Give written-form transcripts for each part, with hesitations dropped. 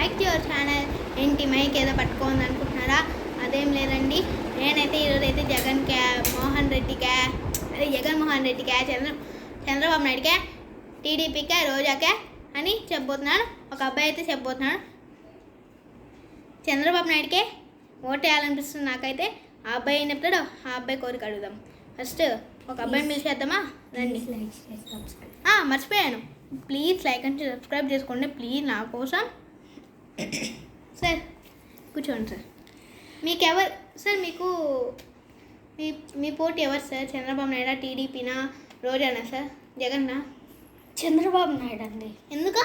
Back to your channel. ఏంటి mic ఏదో పట్టుకోండి అనుకుంటున్నారా? అదేం లేదండి. నేనైతే ఈరోజు అయితే జగన్మోహన్ రెడ్డికే చంద్రబాబు నాయుడుకే టీడీపీకే రోజాకే అని చెప్పబోతున్నాను. ఒక అబ్బాయి అయితే చెప్పబోతున్నాడు. చంద్రబాబు నాయుడుకే ఓటు వేయాలనిపిస్తుంది నాకైతే. ఆ అబ్బాయి అయినప్పుడు ఆ అబ్బాయి కోరిక అడుగుదాం. ఫస్ట్ ఒక అబ్బాయిని పిలిచేద్దామా? రండి. మర్చిపోయాను, ప్లీజ్ లైక్ అండ్ సబ్స్క్రైబ్ చేసుకోండి ప్లీజ్ నా కోసం. సార్ కూర్చోండి సార్. మీకెవరు సార్, మీకు మీ పోటీ ఎవరు సార్? చంద్రబాబు నాయుడు, టీడీపీనా, రోజానా సార్, జగన్నా? చంద్రబాబు నాయుడు అండి. ఎందుకు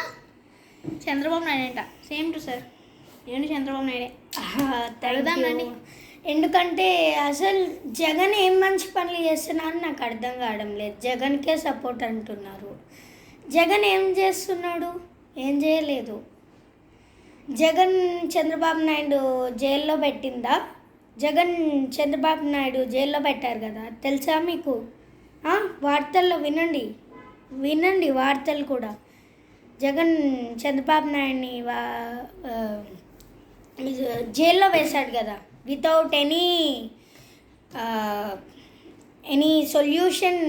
చంద్రబాబు నాయుడు అంట? సేమ్ టు సార్, నేను చంద్రబాబు నాయుడే. అడుగుదామండి. ఎందుకంటే అసలు జగన్ ఏం మంచి పనులు చేస్తున్నారని నాకు అర్థం కావడం లేదు. జగన్కే సపోర్ట్ అంటున్నారు. జగన్ ఏం చేస్తున్నాడు? ఏం చేయలేదు. జగన్ చంద్రబాబు నాయుడు జైల్లో పెట్టిందా? జగన్ చంద్రబాబు నాయుడు జైల్లో పెట్టారు కదా, తెలుసా మీకు? వార్తల్లో వినండి వార్తలు కూడా. జగన్ చంద్రబాబు నాయుడిని జైల్లో వేశాడు కదా, without any solution,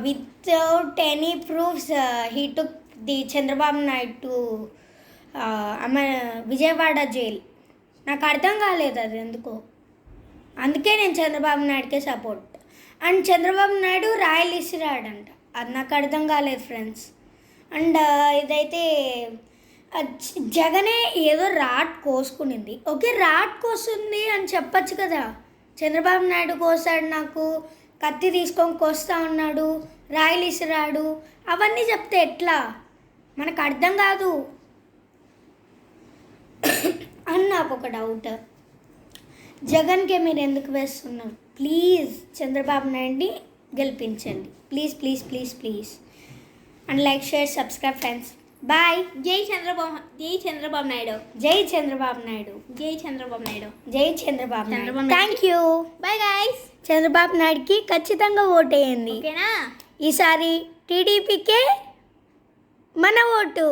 without any proofs he took the Chandrababu Naidu to Vijayawada jail. నాకు అర్థం కాలేదు అది ఎందుకో. అందుకే నేను చంద్రబాబు నాయుడుకే సపోర్ట్. అండ్ చంద్రబాబు నాయుడు రాయలు ఇసిరాడంట, అది నాకు అర్థం కాలేదు ఫ్రెండ్స్. అండ్ ఇదైతే జగనే ఏదో రాట్ కోసుకునింది. ఓకే, రాట్ కోస్తుంది అని చెప్పచ్చు కదా. చంద్రబాబు నాయుడు కోసాడు, నాకు కత్తి తీసుకొని కోస్తా ఉన్నాడు, రాయలు ఇసిరాడు, అవన్నీ చెప్తే ఎట్లా? మనకు అర్థం కాదు అని నాకు ఒక డౌట్. జగన్కే మీరు ఎందుకు వేస్తున్నారు? ప్లీజ్ చంద్రబాబు నాయుడిని గెలిపించండి please please please please. And like, share, subscribe friends. Bye. జై చంద్రబాబు నాయుడు. జై చంద్రబాబు నాయుడు. జై Chandrababu Naidu. Thank you. Bye guys. Chandrababu నాయుడుకి ఖచ్చితంగా ఓటేయండి. ఓకేనా? ఈసారి టీడీపీకే మన ఓటు.